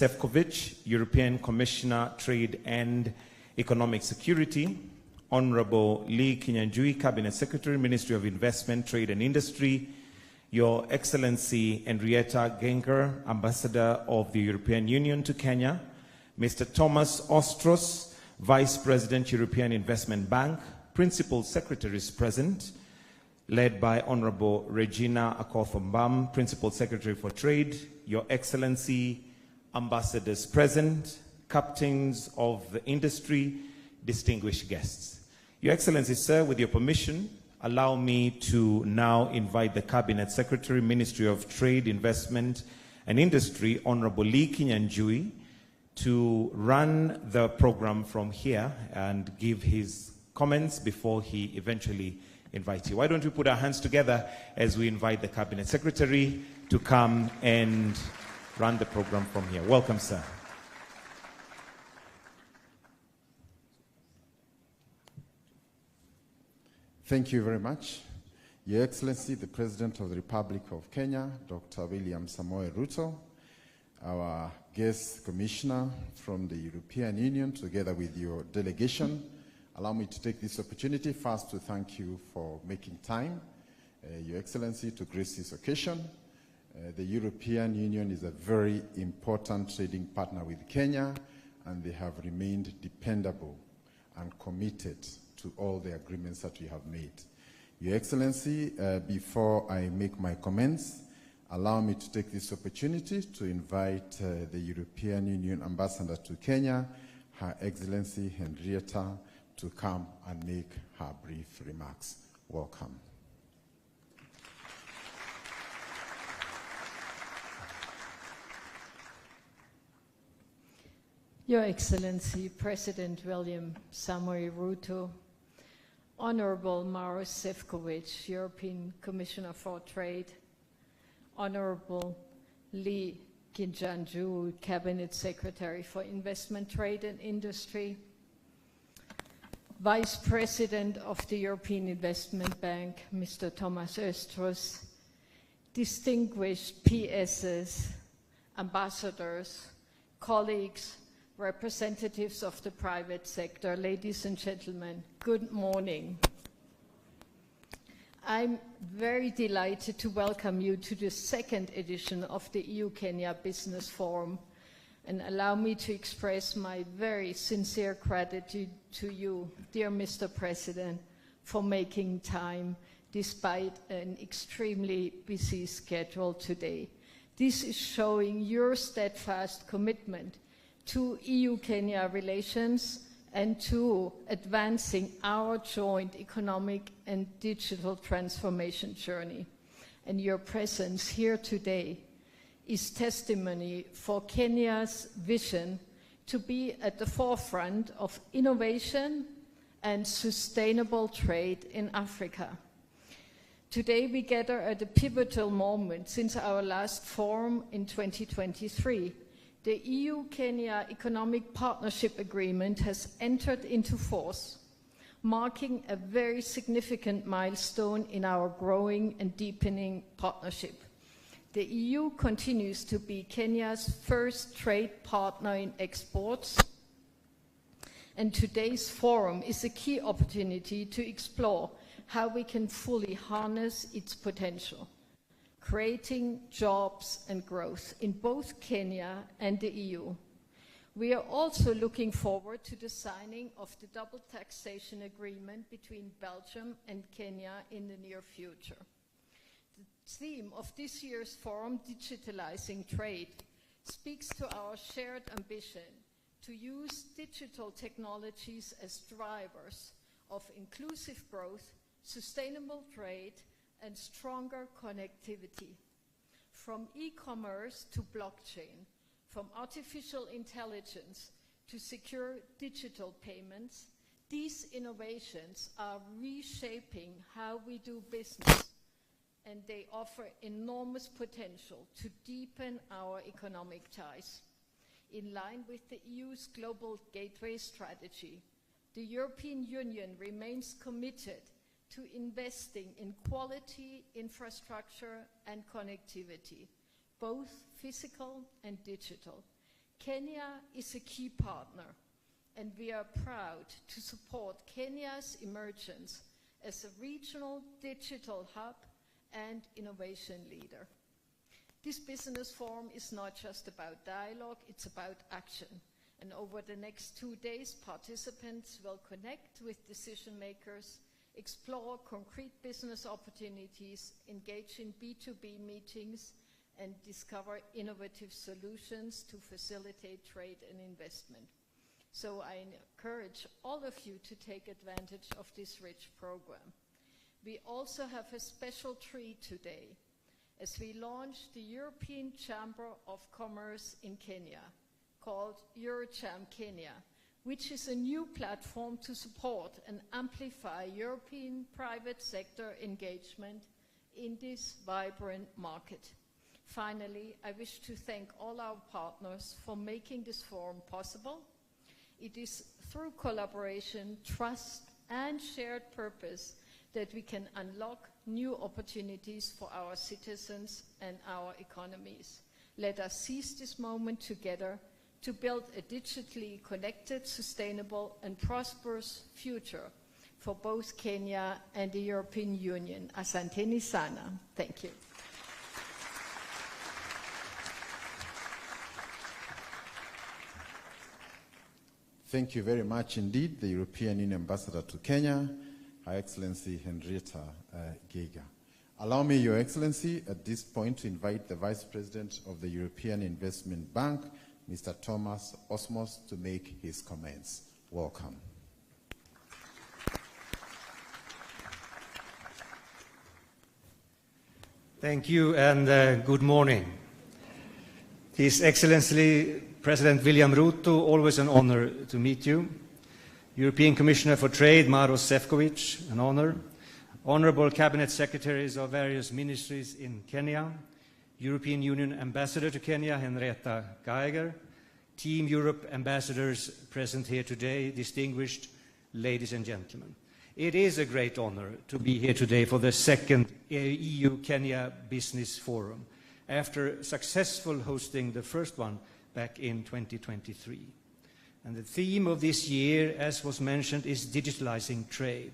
Šefčovič, European Commissioner, Trade and Economic Security, Honorable Lee Kinyanjui, Cabinet Secretary, Ministry of Investment, Trade and Industry, Your Excellency Henrietta Genger, Ambassador of the European Union to Kenya, Mr. Thomas Ostros, Vice President, European Investment Bank, Principal Secretaries present, led by Honorable Regina Akothambam, Principal Secretary for Trade, Your Excellency, Ambassadors present, Captains of the Industry, distinguished guests. Your Excellency, sir, with your permission, allow me to now invite the Cabinet Secretary, Ministry of Trade, Investment and Industry, Honorable Lee Kinyanjui, to run the program from here and give his comments before he eventually invites you. Why don't we put our hands together as we invite the Cabinet Secretary to come and run the program from here. Welcome, sir. Thank you very much. Your Excellency, the President of the Republic of Kenya, Dr. William Samoei Ruto, our guest commissioner from the European Union, together with your delegation, allow me to take this opportunity first to thank you for making time, Your Excellency, to grace this occasion. The European Union is a very important trading partner with Kenya, and they have remained dependable and committed to all the agreements that we have made. Your Excellency, before I make my comments, allow me to take this opportunity to invite the European Union Ambassador to Kenya, Her Excellency Henrietta, to come and make her brief remarks. Welcome. Your Excellency, President William Samoei Ruto, Honorable Maros Šefčovič, European Commissioner for Trade, Honorable Lee Kinyanjui, Cabinet Secretary for Investment, Trade and Industry, Vice President of the European Investment Bank, Mr. Thomas Ostros, distinguished PSs, ambassadors, colleagues, representatives of the private sector, ladies and gentlemen, good morning. I'm very delighted to welcome you to the second edition of the EU-Kenya Business Forum, and allow me to express my very sincere gratitude to you, dear Mr. President, for making time despite an extremely busy schedule today. This is showing your steadfast commitment to EU-Kenya relations and to advancing our joint economic and digital transformation journey. And your presence here today is testimony for Kenya's vision to be at the forefront of innovation and sustainable trade in Africa. Today we gather at a pivotal moment since our last forum in 2023. The EU-Kenya Economic Partnership Agreement has entered into force, marking a very significant milestone in our growing and deepening partnership. The EU continues to be Kenya's first trade partner in exports, and today's forum is a key opportunity to explore how we can fully harness its potential, creating jobs and growth in both Kenya and the EU. We are also looking forward to the signing of the double taxation agreement between Belgium and Kenya in the near future. The theme of this year's forum, Digitalizing Trade, speaks to our shared ambition to use digital technologies as drivers of inclusive growth, sustainable trade, and stronger connectivity. From e-commerce to blockchain, from artificial intelligence to secure digital payments, these innovations are reshaping how we do business, and they offer enormous potential to deepen our economic ties. In line with the EU's Global Gateway strategy, the European Union remains committed to investing in quality infrastructure and connectivity, both physical and digital. Kenya is a key partner, and we are proud to support Kenya's emergence as a regional digital hub and innovation leader. This business forum is not just about dialogue, it's about action. And over the next 2 days, participants will connect with decision makers, explore concrete business opportunities, engage in B2B meetings, and discover innovative solutions to facilitate trade and investment. So I encourage all of you to take advantage of this rich program. We also have a special treat today as we launch the European Chamber of Commerce in Kenya, called EuroCham Kenya, which is a new platform to support and amplify European private sector engagement in this vibrant market. Finally, I wish to thank all our partners for making this forum possible. It is through collaboration, trust, and shared purpose that we can unlock new opportunities for our citizens and our economies. Let us seize this moment together to build a digitally connected, sustainable, and prosperous future for both Kenya and the European Union. Asanteni sana. Thank you. Thank you very much indeed, the European Union Ambassador to Kenya, Her Excellency Henrietta Geiger. Allow me, Your Excellency, at this point to invite the Vice President of the European Investment Bank, Mr. Thomas Osmos, to make his comments. Welcome. Thank you and good morning. His Excellency President William Ruto, always an honor to meet you. European Commissioner for Trade, Maros Sefcovic, an honor. Honorable Cabinet Secretaries of various ministries in Kenya, European Union Ambassador to Kenya, Henrietta Geiger, Team Europe ambassadors present here today, distinguished ladies and gentlemen. It is a great honor to be here today for the second EU-Kenya Business Forum, after successful hosting the first one back in 2023. And the theme of this year, as was mentioned, is digitalizing trade.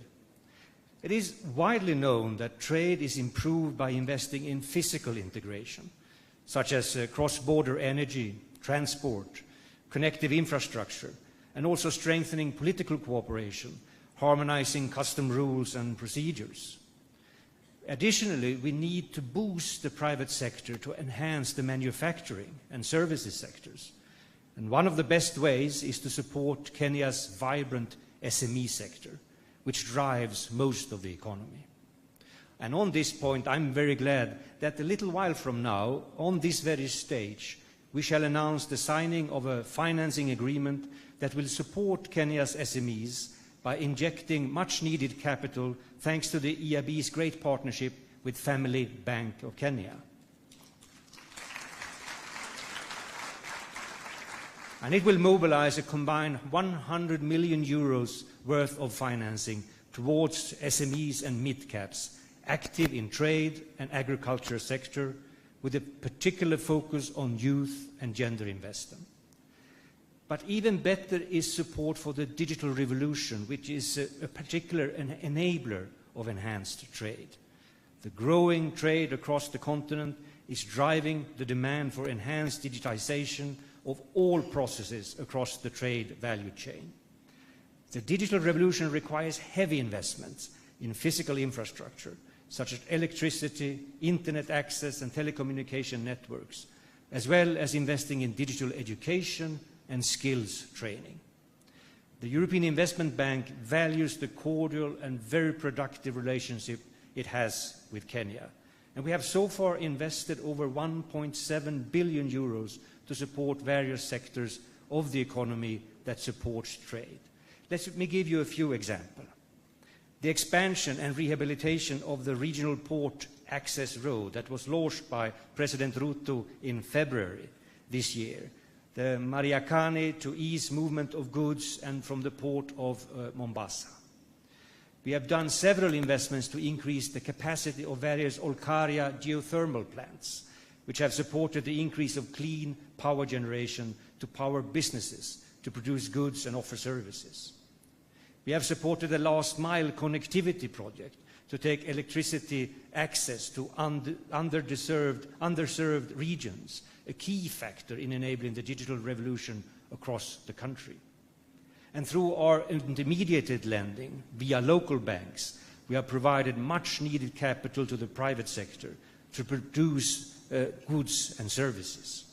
It is widely known that trade is improved by investing in physical integration, such as cross-border energy, transport, connective infrastructure, and also strengthening political cooperation, harmonizing custom rules and procedures. Additionally, we need to boost the private sector to enhance the manufacturing and services sectors. And one of the best ways is to support Kenya's vibrant SME sector, which drives most of the economy. And on this point, I'm very glad that a little while from now, on this very stage, we shall announce the signing of a financing agreement that will support Kenya's SMEs by injecting much-needed capital thanks to the EIB's great partnership with Family Bank of Kenya. And it will mobilize a combined 100 million euros worth of financing towards SMEs and mid-caps active in trade and agriculture sector, with a particular focus on youth and gender investment. But even better is support for the digital revolution, which is a particular enabler of enhanced trade. The growing trade across the continent is driving the demand for enhanced digitization of all processes across the trade value chain. The digital revolution requires heavy investments in physical infrastructure, such as electricity, internet access, and telecommunication networks, as well as investing in digital education and skills training. The European Investment Bank values the cordial and very productive relationship it has with Kenya. And we have so far invested over 1.7 billion euros to support various sectors of the economy that supports trade. Let me give you a few examples. The expansion and rehabilitation of the regional port access road that was launched by President Ruto in February this year, the Mariakani to ease movement of goods and from the port of Mombasa. We have done several investments to increase the capacity of various Olkaria geothermal plants, which have supported the increase of clean power generation to power businesses, to produce goods and offer services. We have supported the last mile connectivity project to take electricity access to underserved regions, a key factor in enabling the digital revolution across the country. And through our intermediated lending via local banks, we have provided much needed capital to the private sector to produce goods and services.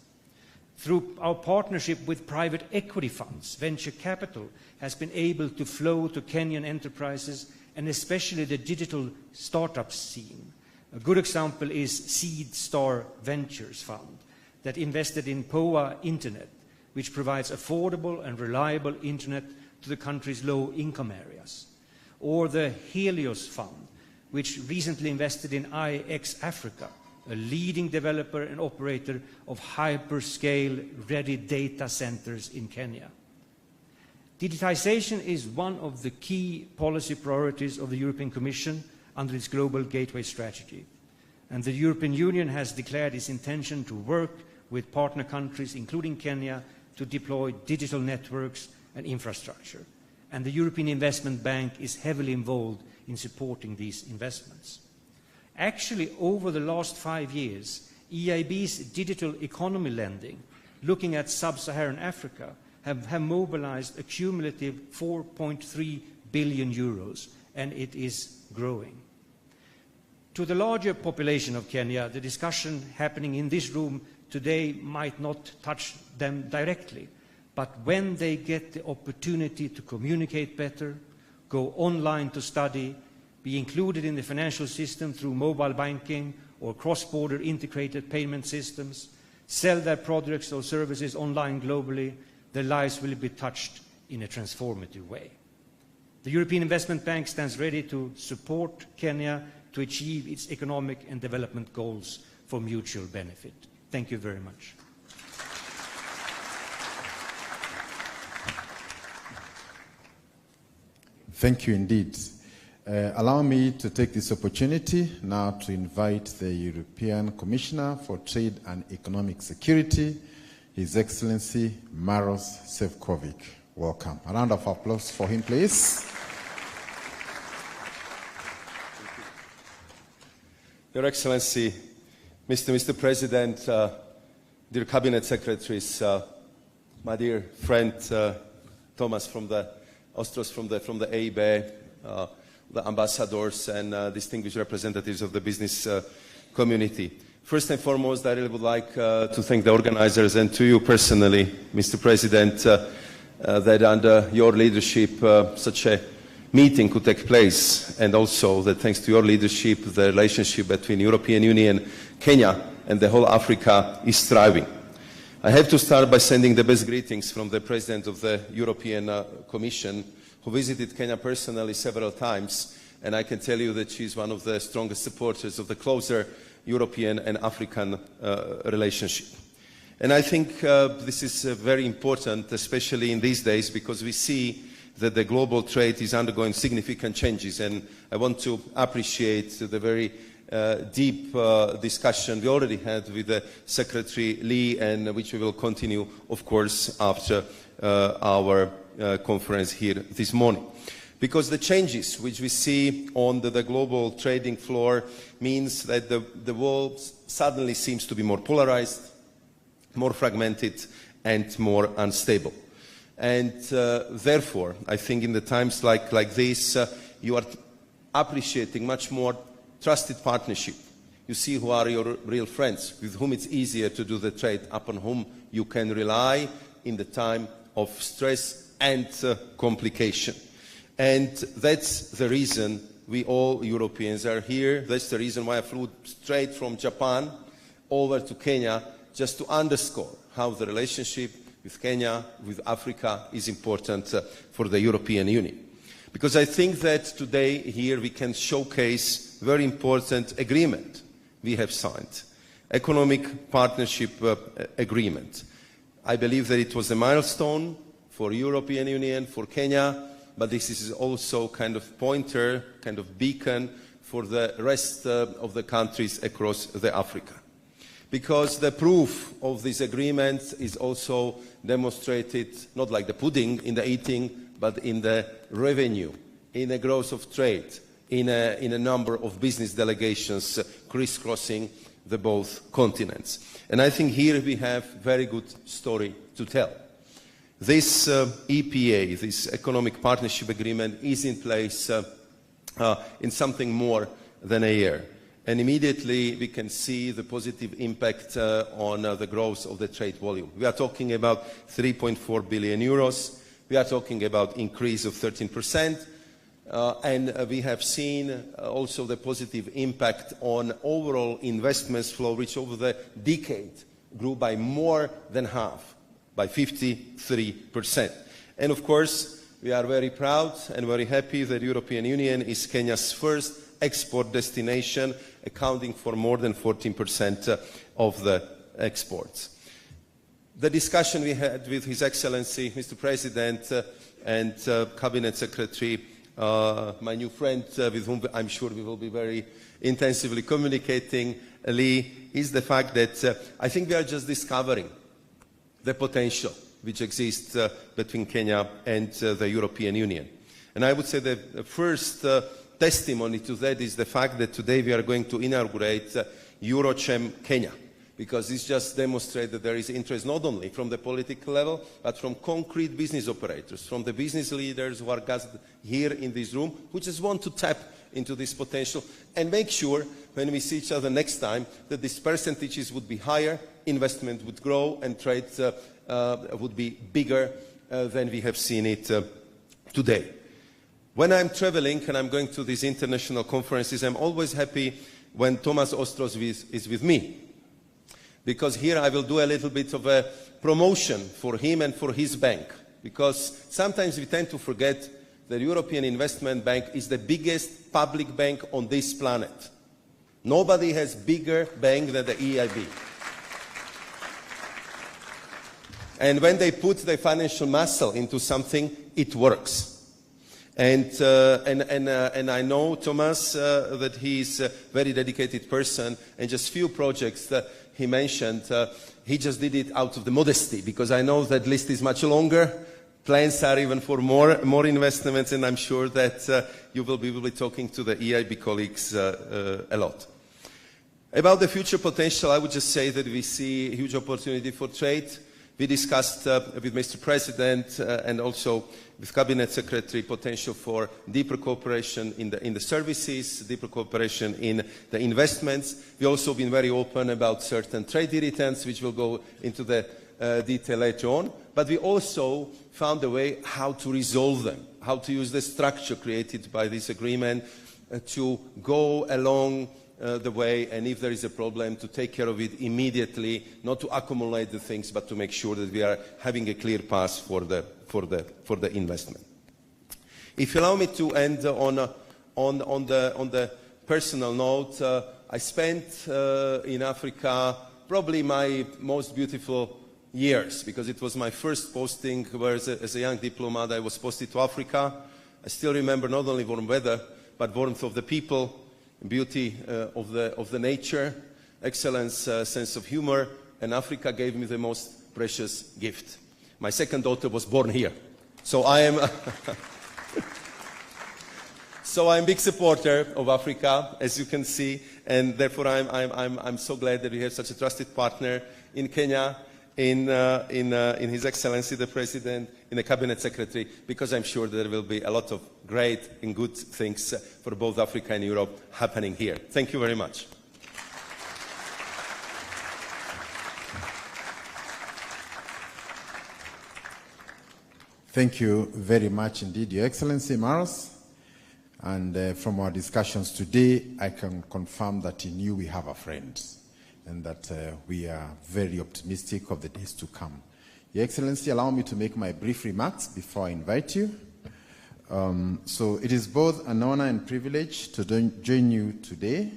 Through our partnership with private equity funds, venture capital has been able to flow to Kenyan enterprises and especially the digital startup scene. A good example is Seed Star Ventures Fund that invested in POA Internet, which provides affordable and reliable internet to the country's low-income areas. Or the Helios Fund, which recently invested in IX Africa, a leading developer and operator of hyperscale-ready data centers in Kenya. Digitization is one of the key policy priorities of the European Commission under its Global Gateway Strategy. And the European Union has declared its intention to work with partner countries, including Kenya, to deploy digital networks and infrastructure. And the European Investment Bank is heavily involved in supporting these investments. Actually, over the last 5 years, EIB's digital economy lending, looking at sub-Saharan Africa, have mobilized a cumulative 4.3 billion euros, and it is growing. To the larger population of Kenya, the discussion happening in this room today might not touch them directly, but when they get the opportunity to communicate better, go online to study, be included in the financial system through mobile banking or cross-border integrated payment systems, sell their products or services online globally, their lives will be touched in a transformative way. The European Investment Bank stands ready to support Kenya to achieve its economic and development goals for mutual benefit. Thank you very much. Thank you indeed. Allow me to take this opportunity now to invite the European Commissioner for Trade and Economic Security, His Excellency Maros Sefcovic. Welcome. A round of applause for him, please. Your Excellency, Mr. President, dear Cabinet Secretaries, my dear friend Thomas from the Ostros from the EIB, the ambassadors and distinguished representatives of the business community. First and foremost, I really would like to thank the organizers and to you personally, Mr. President, that under your leadership such a meeting could take place, and also that thanks to your leadership the relationship between European Union, Kenya and the whole Africa is thriving. I have to start by sending the best greetings from the President of the European Commission, who visited Kenya personally several times, and I can tell you that she is one of the strongest supporters of the closer European and African relationship. And I think this is very important, especially in these days, because we see that the global trade is undergoing significant changes, and I want to appreciate the very deep discussion we already had with Secretary Lee, and which we will continue, of course, after our conference here this morning. Because the changes which we see on the global trading floor means that the world suddenly seems to be more polarized, more fragmented, and more unstable. And therefore, I think in the times like this, you are appreciating much more trusted partnership. You see who are your real friends, with whom it's easier to do the trade, upon whom you can rely in the time of stress and complication. And that's the reason we all Europeans are here. That's the reason why I flew straight from Japan over to Kenya, just to underscore how the relationship with Kenya, with Africa, is important for the European Union. Because I think that today here we can showcase very important agreement we have signed, economic partnership agreement. I believe that it was a milestone for European Union, for Kenya, but this is also kind of pointer, kind of beacon for the rest of the countries across Africa. because the proof of this agreement is also demonstrated, not like the pudding in the eating, but in the revenue, in the growth of trade, in a number of business delegations crisscrossing the both continents. And I think here we have a very good story to tell. This EPA, this Economic Partnership Agreement, is in place in something more than a year. And immediately we can see the positive impact on the growth of the trade volume. We are talking about 3.4 billion euros. We are talking about increase of 13%. And we have seen also the positive impact on overall investments flow, which over the decade grew by more than half, by 53%. And of course, we are very proud and very happy that the European Union is Kenya's first export destination, accounting for more than 14% of the exports. The discussion we had with His Excellency, Mr. President, and Cabinet Secretary, my new friend, with whom I'm sure we will be very intensively communicating, Lee, is the fact that I think we are just discovering the potential which exists between Kenya and the European Union. And I would say the first testimony to that is the fact that today we are going to inaugurate Eurochem Kenya, because this just demonstrates that there is interest not only from the political level, but from concrete business operators, from the business leaders who are gathered here in this room, who just want to tap into this potential and make sure when we see each other next time that these percentages would be higher, investment would grow, and trade would be bigger than we have seen it today. When I'm traveling and I'm going to these international conferences, I'm always happy when Thomas Ostros is with me, because here I will do a little bit of a promotion for him and for his bank, because sometimes we tend to forget the European Investment Bank is the biggest public bank on this planet. Nobody has bigger bank than the EIB. And when they put the financial muscle into something, it works. And I know Thomas, that he is a very dedicated person, and just few projects that he mentioned, he just did it out of the modesty, because I know that list is much longer. Plans are even for more investments, and I'm sure that you will be talking to the EIB colleagues a lot. About the future potential, I would just say that we see a huge opportunity for trade. We discussed with Mr. President and also with Cabinet Secretary potential for deeper cooperation in the services, deeper cooperation in the investments. We've also been very open about certain trade irritants, which will go into the detail later on. But we also found a way how to resolve them, how to use the structure created by this agreement to go along the way, and if there is a problem, to take care of it immediately, not to accumulate the things, but to make sure that we are having a clear path for the investment. If you allow me to end on the personal note, I spent in Africa probably my most beautiful years, because it was my first posting where as a young diplomat I was posted to Africa. I still remember not only warm weather, but warmth of the people, beauty of the nature, excellence, sense of humor, and Africa gave me the most precious gift. My second daughter was born here, so I am I'm a big supporter of Africa, as you can see, and therefore I'm so glad that we have such a trusted partner in Kenya, in His Excellency the President, in the Cabinet Secretary, because I'm sure there will be a lot of great and good things for both Africa and Europe happening here. Thank you very much. Thank you very much indeed, Your Excellency Maros. And from our discussions today, I can confirm that in you we have a friend, and that we are very optimistic of the days to come. Your Excellency, allow me to make my brief remarks before I invite you. So it is both an honor and privilege to join you today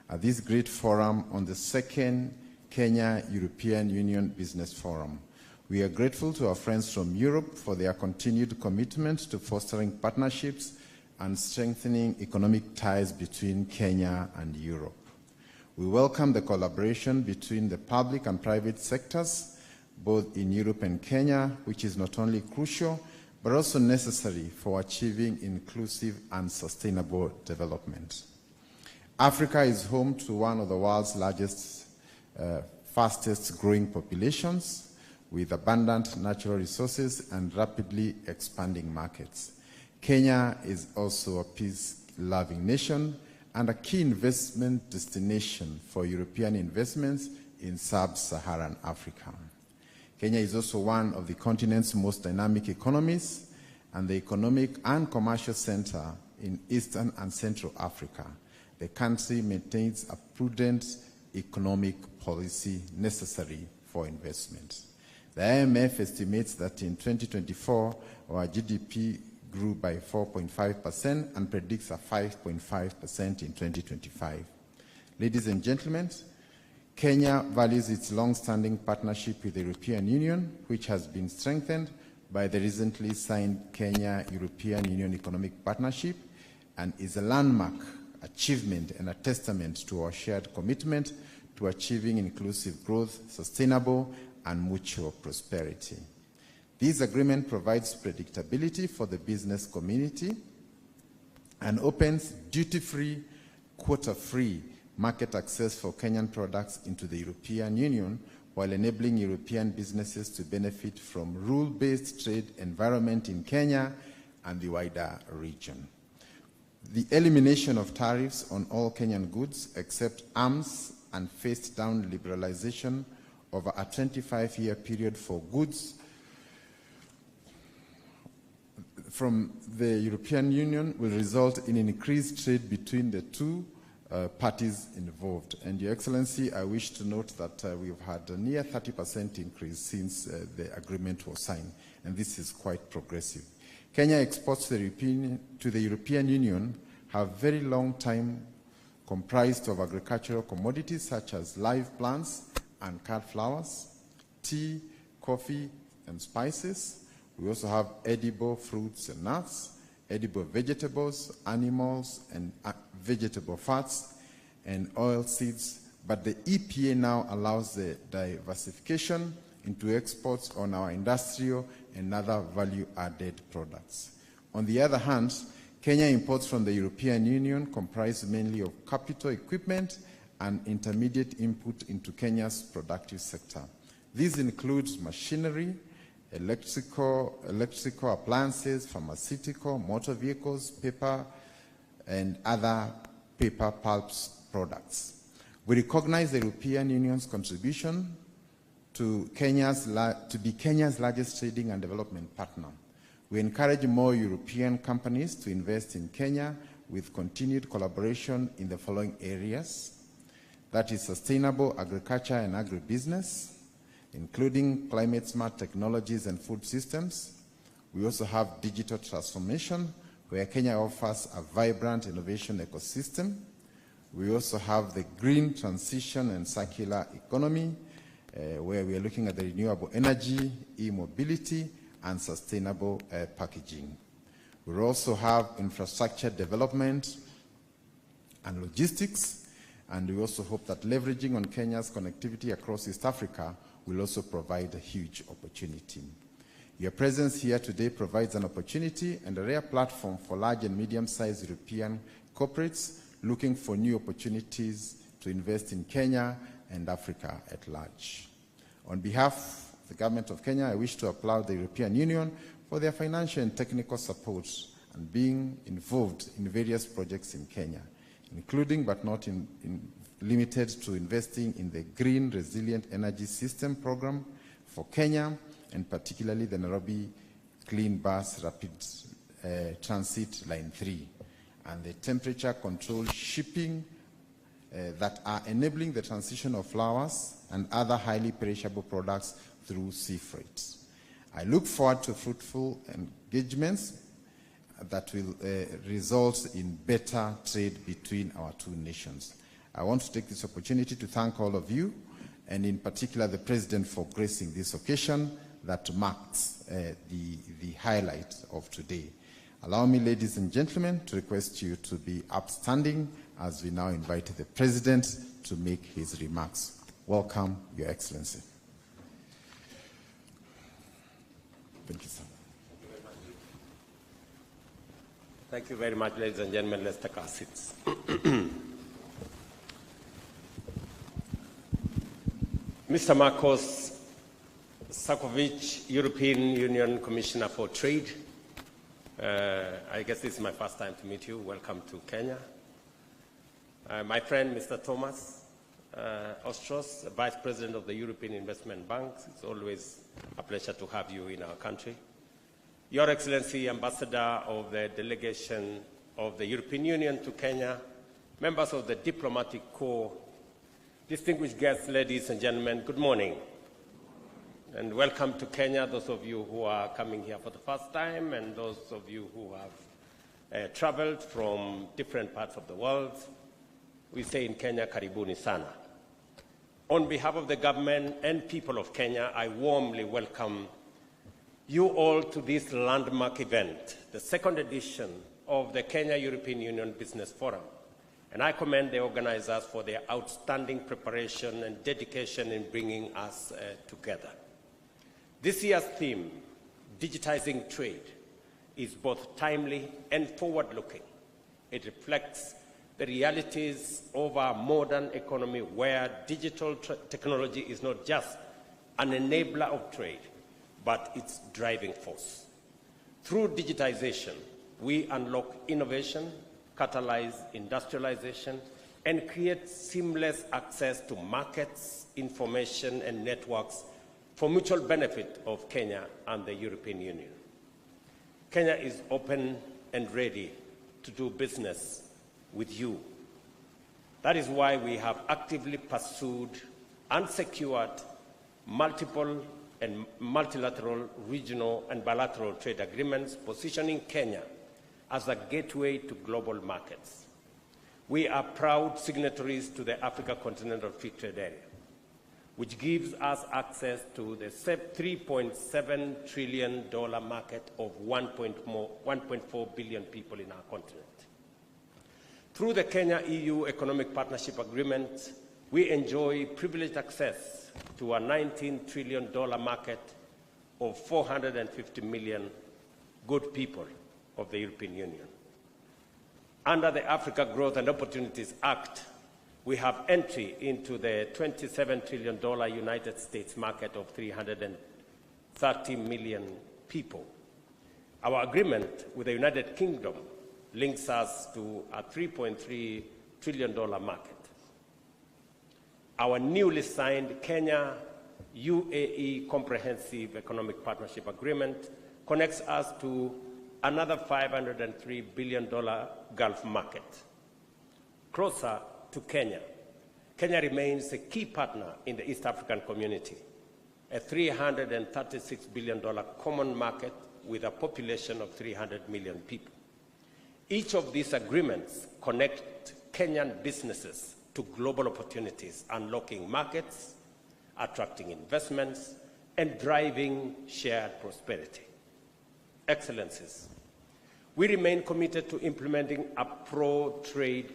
at this great forum on the second Kenya-European Union Business Forum. We are grateful to our friends from Europe for their continued commitment to fostering partnerships and strengthening economic ties between Kenya and Europe. We welcome the collaboration between the public and private sectors, both in Europe and Kenya, which is not only crucial, but also necessary for achieving inclusive and sustainable development. Africa is home to one of the world's largest, fastest growing populations, with abundant natural resources and rapidly expanding markets. Kenya is also a peace-loving nation and a key investment destination for European investments in sub-Saharan Africa. Kenya is also one of the continent's most dynamic economies and the economic and commercial center in Eastern and Central Africa. The country maintains a prudent economic policy necessary for investment. The IMF estimates that in 2024, our GDP grew by 4.5% and predicts a 5.5% in 2025. Ladies and gentlemen, Kenya values its long-standing partnership with the European Union, which has been strengthened by the recently signed Kenya-European Union Economic Partnership, and is a landmark achievement and a testament to our shared commitment to achieving inclusive growth, sustainable and mutual prosperity. This agreement provides predictability for the business community and opens duty-free, quota-free market access for Kenyan products into the European Union, while enabling European businesses to benefit from rule-based trade environment in Kenya and the wider region. The elimination of tariffs on all Kenyan goods except arms and phased down liberalization over a 25-year period for goods from the European Union will result in increased trade between the two parties involved. And Your Excellency, I wish to note that we've had a near 30% increase since the agreement was signed, and this is quite progressive. Kenya exports to the European Union have very long time comprised of agricultural commodities such as live plants and cut flowers, tea, coffee, and spices. We also have edible fruits and nuts, edible vegetables, animals, and vegetable fats, and oil seeds. But the EPA now allows the diversification into exports on our industrial and other value-added products. On the other hand, Kenya imports from the European Union comprise mainly of capital equipment and intermediate input into Kenya's productive sector. These include machinery, electrical appliances, pharmaceutical, motor vehicles, paper, and other paper pulps products. We recognize the European Union's contribution to be Kenya's largest trading and development partner. We encourage more European companies to invest in Kenya with continued collaboration in the following areas. That is sustainable agriculture and agribusiness, including climate-smart technologies and food systems. We also have digital transformation, where Kenya offers a vibrant innovation ecosystem. We also have the green transition and circular economy, where we are looking at the renewable energy, e-mobility, and sustainable packaging. We also have infrastructure development and logistics, and we also hope that leveraging on Kenya's connectivity across East Africa will also provide a huge opportunity. Your presence here today provides an opportunity and a rare platform for large and medium-sized European corporates looking for new opportunities to invest in Kenya and Africa at large. On behalf of the government of Kenya, I wish to applaud the European Union for their financial and technical support and being involved in various projects in Kenya, including but not limited to investing in the Green Resilient Energy System program for Kenya, and particularly the Nairobi Clean Bus Rapid Transit Line 3, and the temperature-controlled shipping that are enabling the transition of flowers and other highly perishable products through sea freight. I look forward to fruitful engagements that will result in better trade between our two nations. I want to take this opportunity to thank all of you, and in particular the President, for gracing this occasion that marks the highlight of today. Allow me, ladies and gentlemen, to request you to be upstanding as we now invite the President to make his remarks. Welcome, Your Excellency. Thank you, sir. Thank you very much, ladies and gentlemen. Let's take our seats. Mr. Marcos Saccovic, European Union Commissioner for Trade. I guess this is my first time to meet you. Welcome to Kenya. My friend, Mr. Thomas Ostros, Vice President of the European Investment Bank. It's always a pleasure to have you in our country. Your Excellency, Ambassador of the Delegation of the European Union to Kenya, members of the Diplomatic Corps, distinguished guests, ladies and gentlemen, good morning. And welcome to Kenya, those of you who are coming here for the first time and those of you who have traveled from different parts of the world. We say in Kenya, karibuni sana. On behalf of the government and people of Kenya, I warmly welcome you all to this landmark event, the second edition of the Kenya European Union Business Forum. And I commend the organizers for their outstanding preparation and dedication in bringing us together. This year's theme, digitizing trade, is both timely and forward-looking. It reflects the realities of our modern economy where digital technology is not just an enabler of trade, but its driving force. Through digitization, we unlock innovation, catalyze industrialization, and create seamless access to markets, information, and networks for mutual benefit of Kenya and the European Union. Kenya is open and ready to do business with you. That is why we have actively pursued and secured multiple and multilateral, regional, and bilateral trade agreements, positioning Kenya as a gateway to global markets. We are proud signatories to the Africa Continental Free Trade Area, which gives us access to the $3.7 trillion market of 1.4 billion people in our continent. Through the Kenya-EU Economic Partnership Agreement, we enjoy privileged access to a $19 trillion market of 450 million good people of the European Union. Under the Africa Growth and Opportunities Act, we have entry into the $27 trillion United States market of 330 million people. Our agreement with the United Kingdom links us to a $3.3 trillion market. Our newly signed Kenya-UAE Comprehensive Economic Partnership Agreement connects us to another $503 billion Gulf market. Closer to Kenya, Kenya remains a key partner in the East African community, a $336 billion common market with a population of 300 million people. Each of these agreements connect Kenyan businesses to global opportunities, unlocking markets, attracting investments, and driving shared prosperity. Excellencies, we remain committed to implementing a pro-trade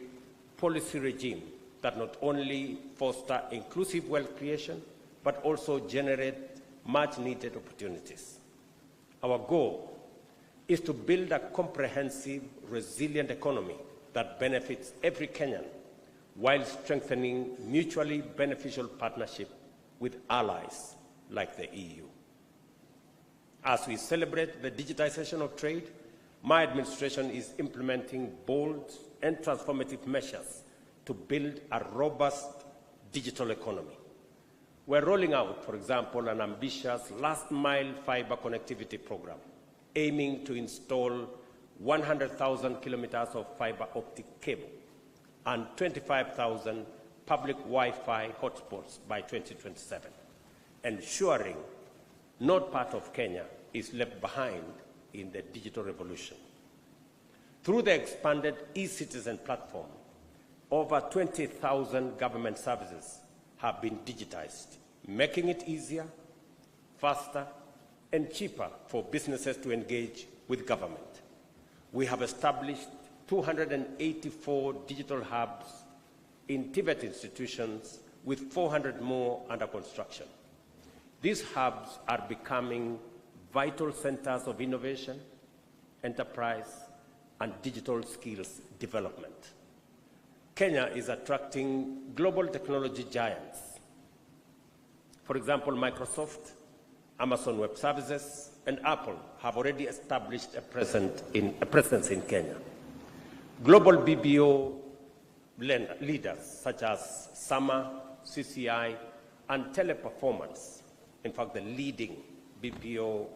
policy regime that not only foster inclusive wealth creation, but also generate much-needed opportunities. Our goal is to build a comprehensive, resilient economy that benefits every Kenyan while strengthening mutually beneficial partnership with allies like the EU. As we celebrate the digitization of trade, my administration is implementing bold and transformative measures to build a robust digital economy. We're rolling out, for example, an ambitious last-mile fiber connectivity program, aiming to install 100,000 kilometers of fiber optic cable and 25,000 public Wi-Fi hotspots by 2027, ensuring no part of Kenya is left behind in the digital revolution. Through the expanded e-citizen platform, over 20,000 government services have been digitized, making it easier, faster, and cheaper for businesses to engage with government. We have established 284 digital hubs in Tibet institutions, with 400 more under construction. These hubs are becoming vital centers of innovation, enterprise, and digital skills development. Kenya is attracting global technology giants. For example, Microsoft, Amazon Web Services, and Apple have already established a presence in Kenya. Global BPO leaders such as Sama, CCI, and Teleperformance, in fact, the leading BPO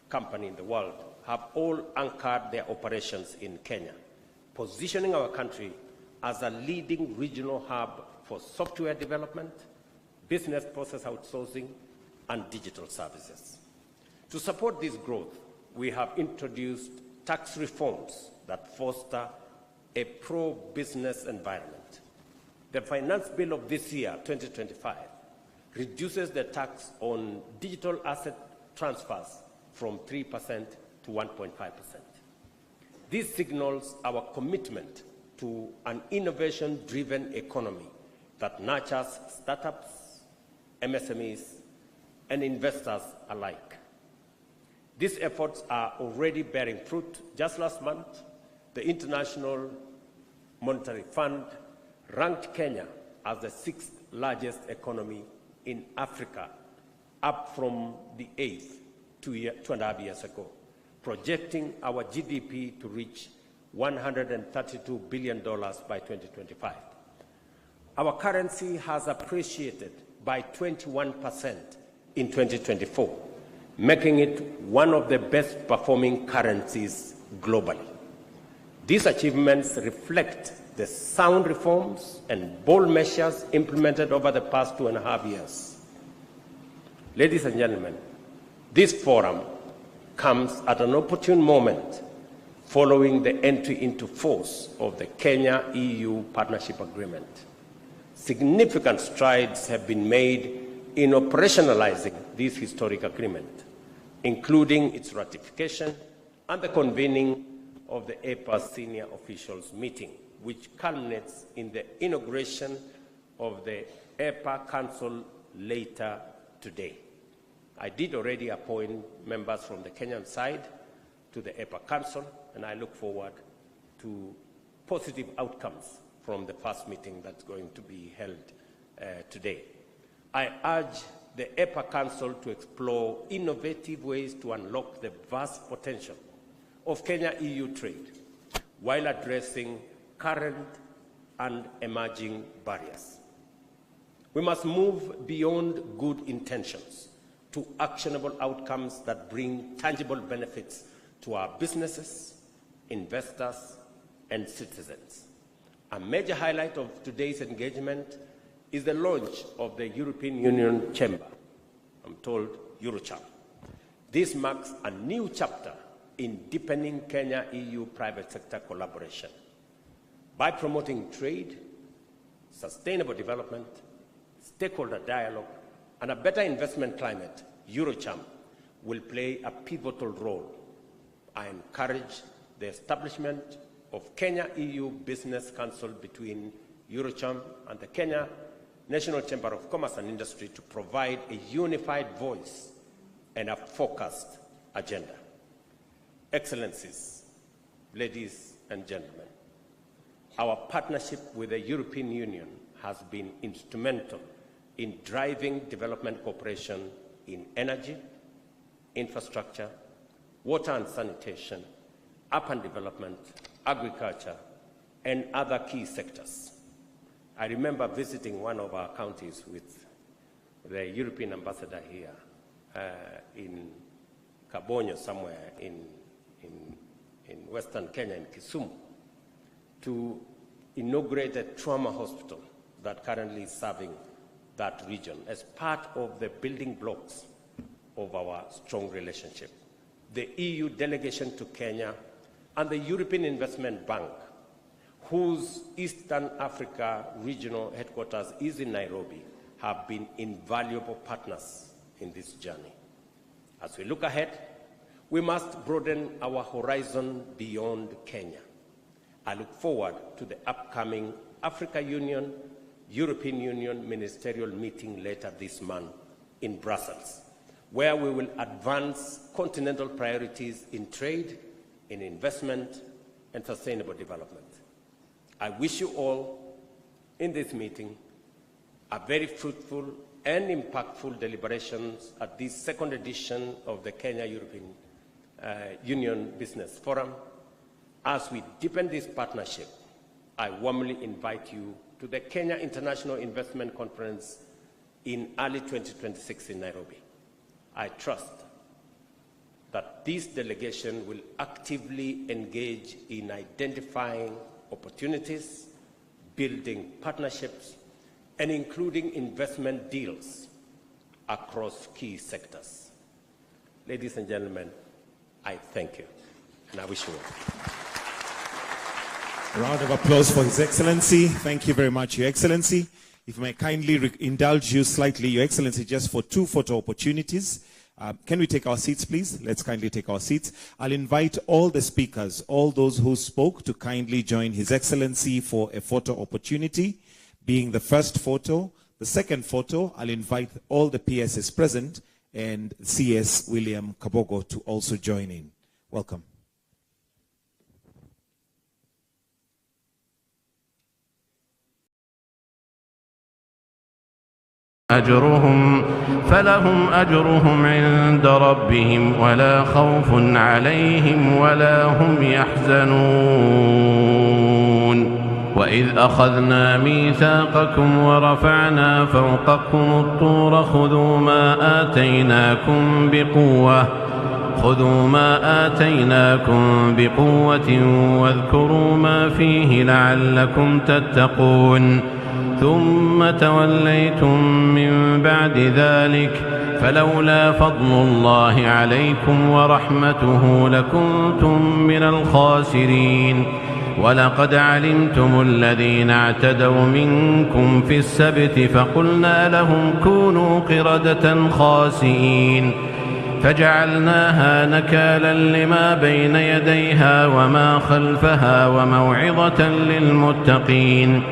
company in the world, have all anchored their operations in Kenya, positioning our country as a leading regional hub for software development, business process outsourcing, and digital services. To support this growth, we have introduced tax reforms that foster a pro-business environment. The finance bill of this year, 2025, reduces the tax on digital asset transfers from 3% to 1.5%. This signals our commitment to an innovation-driven economy that nurtures startups, MSMEs, and investors alike. These efforts are already bearing fruit. Just last month, the International Monetary Fund ranked Kenya as the 6th largest economy in Africa, up from the 8th 2.5 years ago, projecting our GDP to reach $132 billion by 2025. Our currency has appreciated by 21% in 2024, making it one of the best performing currencies globally. These achievements reflect the sound reforms and bold measures implemented over the past 2.5 years. Ladies and gentlemen, this forum comes at an opportune moment following the entry into force of the Kenya-EU Partnership Agreement. Significant strides have been made in operationalizing this historic agreement, including its ratification and the convening of the EPA Senior Officials Meeting, which culminates in the inauguration of the EPA Council later today. I did already appoint members from the Kenyan side to the EPA Council, and I look forward to positive outcomes from the first meeting that's going to be held today. I urge the EPA Council to explore innovative ways to unlock the vast potential of Kenya-EU trade while addressing current and emerging barriers. We must move beyond good intentions to actionable outcomes that bring tangible benefits to our businesses, investors, and citizens. A major highlight of today's engagement is the launch of the European Union Chamber, I'm told Eurocham. This marks a new chapter in deepening Kenya-EU private sector collaboration. By promoting trade, sustainable development, stakeholder dialogue, and a better investment climate, Eurocham will play a pivotal role. I encourage the establishment of Kenya-EU Business Council between Eurocham and the Kenya National Chamber of Commerce and Industry to provide a unified voice and a focused agenda. Excellencies, ladies and gentlemen, our partnership with the European Union has been instrumental in driving development cooperation in energy, infrastructure, water and sanitation, urban development, agriculture, and other key sectors. I remember visiting one of our counties with the European ambassador here in Kabonyo, somewhere in Western Kenya, in Kisumu, to inaugurate a trauma hospital that currently is serving that region as part of the building blocks of our strong relationship. The EU delegation to Kenya and the European Investment Bank, whose Eastern Africa regional headquarters is in Nairobi, have been invaluable partners in this journey. As we look ahead, We must broaden our horizon beyond Kenya. I look forward to the upcoming Africa Union, European Union ministerial meeting later this month in Brussels, where we will advance continental priorities in trade, in investment, and sustainable development. I wish you all in this meeting a very fruitful and impactful deliberations at this second edition of the Kenya European Union Business Forum. As we deepen this partnership, I warmly invite you to the Kenya International Investment Conference in early 2026 in Nairobi. I trust that this delegation will actively engage in identifying opportunities, building partnerships, and including investment deals across key sectors. Ladies and gentlemen, I thank you, and I wish you well. A round of applause for His Excellency. Thank you very much, Your Excellency. If I may kindly indulge you slightly, Your Excellency, just for 2 photo opportunities. Can we take our seats, please? Let's kindly take our seats. I'll invite all the speakers, all those who spoke, to kindly join His Excellency for a photo opportunity, being the first photo. The second photo, I'll invite all the PSs present and CS William Kabogo to also join in. Welcome. أجرهم فلهم أجرهم عند ربهم ولا خوف عليهم ولا هم يحزنون وإذ أخذنا ميثاقكم ورفعنا فوقكم الطور خذوا ما آتيناكم بقوة واذكروا ما فيه لعلكم تتقون ثم توليتم من بعد ذلك فلولا فضل الله عليكم ورحمته لكنتم من الخاسرين ولقد علمتم الذين اعتدوا منكم في السبت فقلنا لهم كونوا قردة خاسئين فجعلناها نكالا لما بين يديها وما خلفها وموعظة للمتقين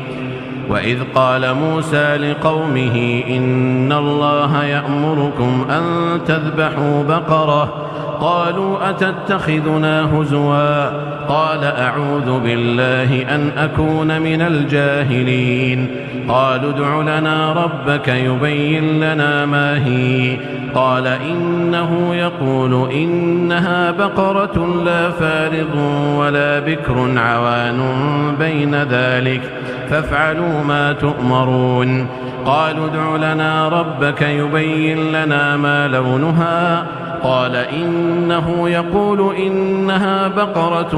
وإذ قال موسى لقومه إن الله يأمركم أن تذبحوا بقرة قالوا أتتخذنا هزوا قال أعوذ بالله أن أكون من الجاهلين قالوا ادع لنا ربك يبين لنا ما هي قال إنه يقول إنها بقرة لا فارض ولا بكر عوان بين ذلك فافعلوا ما تؤمرون قالوا ادع لنا ربك يبين لنا ما لونها قال إنه يقول إنها بقرة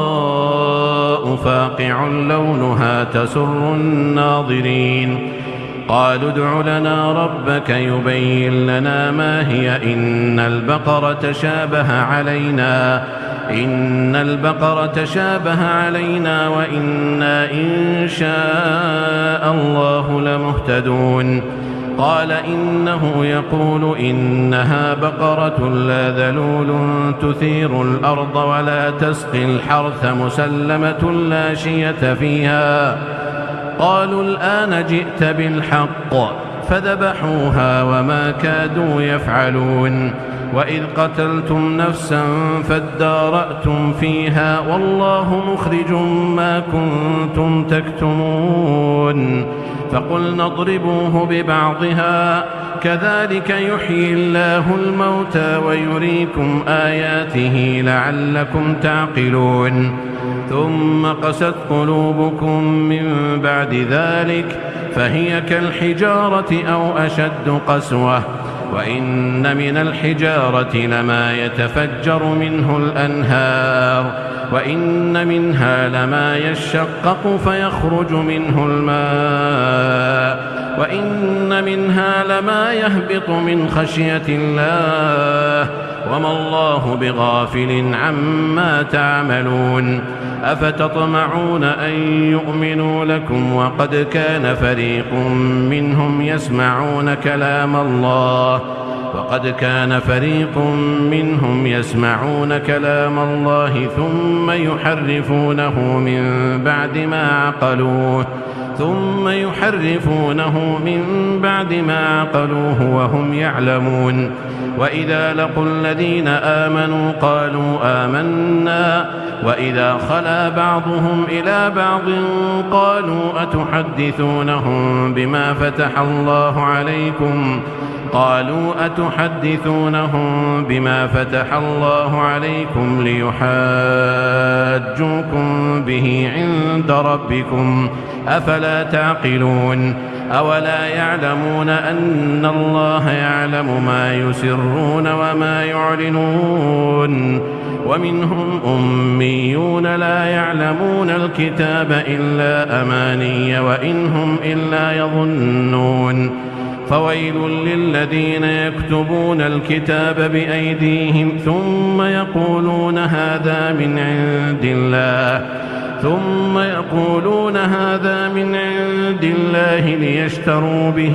صفراء فاقع لونها تسر الناظرين قالوا ادع لنا ربك يبين لنا ما هي إن البقرة شابه علينا وإنا إن شاء الله لمهتدون قال إنه يقول إنها بقرة لا ذلول تثير الأرض ولا تسقي الحرث مسلمة لا شية فيها قالوا الآن جئت بالحق فذبحوها وما كادوا يفعلون وإذ قتلتم نفسا فادارأتم فيها والله مخرج ما كنتم تكتمون فقلنا اضربوه ببعضها كذلك يحيي الله الموتى ويريكم آياته لعلكم تعقلون ثم قست قلوبكم من بعد ذلك فهي كالحجارة أو أشد قسوة وإن من الحجارة لما يتفجر منه الأنهار وإن منها لما يشقق فيخرج منه الماء وإن منها لما يهبط من خشية الله وما الله بغافل عما تعملون أفتطمعون أن يؤمنوا لكم وقد كان فريق منهم يسمعون كلام الله وقد كان فريق منهم يسمعون كلام الله ثم يحرفونه من بعد ما عقلوه وهم يعلمون. وإذا لقوا الذين آمنوا قالوا آمنا وإذا خلا بعضهم إلى بعض قالوا أتحدثونهم بما فتح الله عليكم ليحاجوكم به عند ربكم أفلا تعقلون. أولا يعلمون أن الله يعلم ما يسرون وما يعلنون. ومنهم أميون لا يعلمون الكتاب إلا أماني وإن هم إلا يظنون. فويل للذين يكتبون الكتاب بأيديهم ثم يقولون هذا من عند الله ليشتروا به